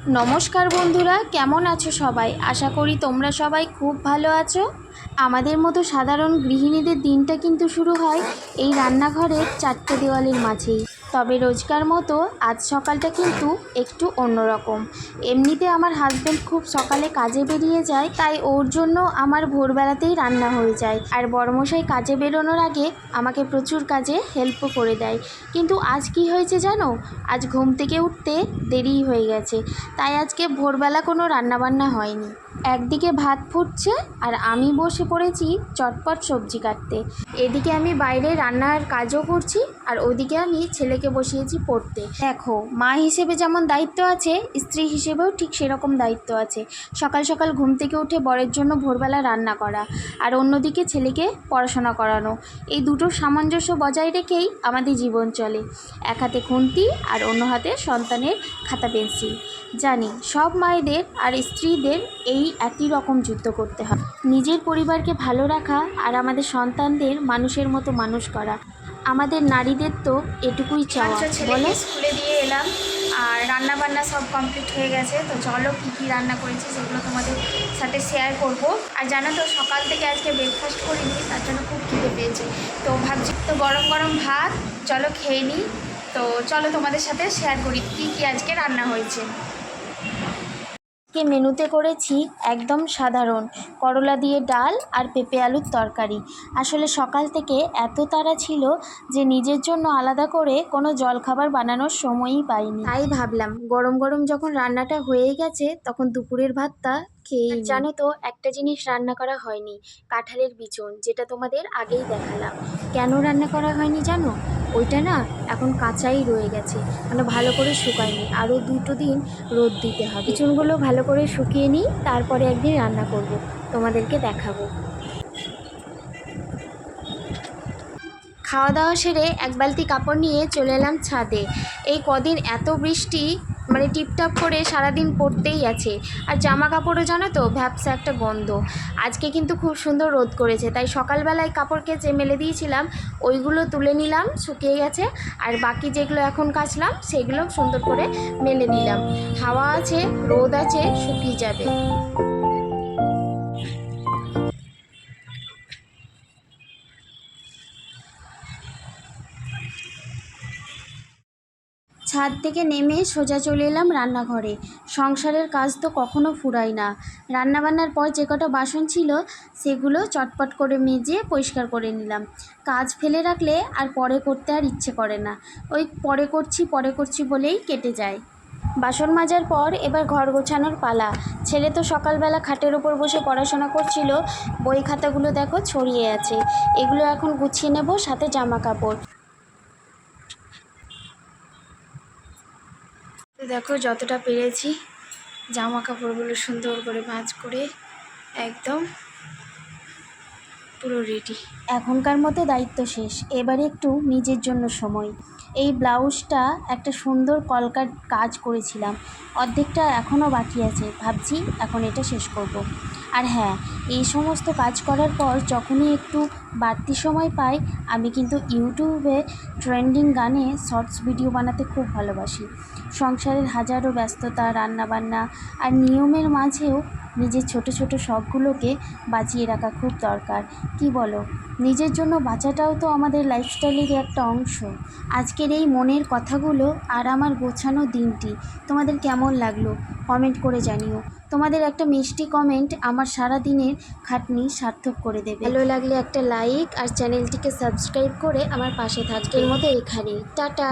নমস্কার বন্ধুরা, কেমন আছো সবাই? আশা করি তোমরা সবাই খুব ভালো আছো। আমাদের মতো সাধারণ গৃহিণীদের দিনটা কিন্তু শুরু হয় এই রান্নাঘরের চারটে দেওয়ালের মাঝেই। তবে রোজকার মতো আজ সকালটা কিন্তু একটু অন্যরকম। এমনিতে আমার হাজব্যান্ড খুব সকালে কাজে বেরিয়ে যায়, তাই ওর জন্য আমার ভোরবেলাতেই রান্না হয়ে যায়। আর বড়মশাই কাজে বেরোনোর আগে আমাকে প্রচুর কাজে হেল্পও করে দেয়। কিন্তু আজ কি হয়েছে জানো? আজ ঘুম থেকে উঠতে দেরিই হয়ে গেছে, তাই আজকে ভোরবেলা কোনো রান্নাবান্না হয়নি। একদিকে ভাত ফুটছে আর আমি বসে পড়েছি চটপট সবজি কাটতে। এদিকে আমি বাইরে রান্নার কাজও করছি আর ওদিকে আমি ছেলেকে বসিয়েছি পড়তে। দেখো, মা হিসেবে যেমন দায়িত্ব আছে, স্ত্রী হিসেবেও ঠিক সেরকম দায়িত্ব আছে। সকাল সকাল ঘুম থেকে উঠে বরের জন্য ভোরবেলা রান্না করা আর অন্যদিকে ছেলেকে পড়াশোনা করানো, এই দুটোর সামঞ্জস্য বজায় রেখেই আমাদের জীবন চলে। এক হাতে খুন্তি আর অন্য হাতে সন্তানের খাতা পেন্সিল। জানি সব মায়েদের আর স্ত্রীদের এই একই রকম যুদ্ধ করতে হয়, নিজের পরিবারকে ভালো রাখা আর আমাদের সন্তানদের মানুষের মতো মানুষ করা। আমাদের নারীদের তো এটুকুই চাওয়া। বলো, স্কুলে দিয়ে এলাম আর রান্না বান্না সব কমপ্লিট হয়ে গেছে। তো চলো কী কী রান্না করেছি সেগুলো তোমাদের সাথে শেয়ার করব। আর জানো তো, সকাল থেকে আজকে ব্রেকফাস্ট করিনি, তার জন্য খুব খিদে পেয়েছে। তো ভাবছি তো গরম গরম ভাত, চলো খেয়ে নিই। তো চলো তোমাদের সাথে শেয়ার করি কী কী আজকে রান্না হয়েছে। মেনুতে করেছি একদম সাধারণ করলা দিয়ে ডাল আর পেঁপে আলুর তরকারি। আসলে সকাল থেকে এত তাড়া ছিল যে নিজের জন্য আলাদা করে কোনো জলখাবার বানানোর সময়ই পাইনি। তাই ভাবলাম গরম গরম যখন রান্নাটা হয়ে গেছে তখন দুপুরের ভাতটা খেয়েই। জানো তো, একটা জিনিস রান্না করা হয়নি, কাঁঠালের বিচন, যেটা তোমাদের আগেই দেখালাম। কেন রান্না করা হয়নি জানো? ওইটা না এখন কাঁচাই রয়ে গেছে, মানে ভালো করে শুকায়নি। আরও 2 দিন রোদ দিতে হবে। বিচুনগুলো ভালো করে শুকিয়ে নিই, তারপরে একদিন রান্না করব, তোমাদেরকে দেখাবো। খাওয়া দাওয়া সেরে এক বালতি কাপড় নিয়ে চলে এলাম ছাদে। এই কদিন এত বৃষ্টি, মানে টিপটাপ করে সারাদিন পড়তেই আছে। আর জামা কাপড়ও জানো তো ভ্যাপসা একটা গন্ধ। আজকে কিন্তু খুব সুন্দর রোদ করেছে, তাই সকালবেলায় কাপড় কেচে মেলে দিয়েছিলাম, ওইগুলো তুলে নিলাম, শুকিয়ে গেছে। আর বাকি যেগুলো এখন কাচলাম সেগুলো সুন্দর করে মেলে দিলাম। হাওয়া আছে, রোদ আছে, শুকিয়ে যাবে। ছাদ থেকে নেমে সোজা চলে এলাম রান্নাঘরে। সংসারের কাজ তো কখনো ফুরায় না। রান্নাবান্নার পর যে কটা বাসন ছিল সেগুলো চটপট করে মেজে পরিষ্কার করে নিলাম। কাজ ফেলে রাখলে আর পরে করতে আর ইচ্ছে করে না, ওই পরে করছি বলেই কেটে যায়। বাসন মাজার পর এবার ঘর গোছানোর পালা। ছেলে তো সকালবেলা খাটের ওপর বসে পড়াশোনা করছিল, বই খাতাগুলো দেখো ছড়িয়ে আছে, এগুলো এখন গুছিয়ে নেব, সাথে জামা কাপড়। দেখো যতটা পেরেছি জামা কাপড়গুলো সুন্দর করে ভাঁজ করে একদম পুরো রেডি। এখনকার মতো দায়িত্ব শেষ, এবারে একটু নিজের জন্য সময়। এই ব্লাউজটা একটা সুন্দর কলকার কাজ করেছিলাম, অর্ধেকটা এখনও বাকি আছে, ভাবছি এখন এটা শেষ করব। আর হ্যাঁ, এই সমস্ত কাজ করার পর যখনই একটু বাড়তি সময় পাই, আমি কিন্তু ইউটিউবে ট্রেন্ডিং গানে শর্টস ভিডিও বানাতে খুব ভালোবাসি। সংসারের হাজারো ব্যস্ততা, রান্নাবান্না আর নিয়মের মাঝেও নিজের ছোট ছোট শখগুলোকে বাঁচিয়ে রাখা খুব দরকার, কি বলো? নিজের জন্য বাঁচাটাও তো আমাদের লাইফস্টাইলের একটা অংশ। আজকের এই মনের কথাগুলো আর আমার গোছানো দিনটি তোমাদের কেমন লাগলো কমেন্ট করে জানিও। তোমাদের একটা মিষ্টি কমেন্ট আমার সারা দিনের খাটনি সার্থক করে দেবে। ভালো লাগলে একটা লাইক আর চ্যানেলটিকে সাবস্ক্রাইব করে আমার পাশে থাকবে। এর মতো এখানেই টাটা।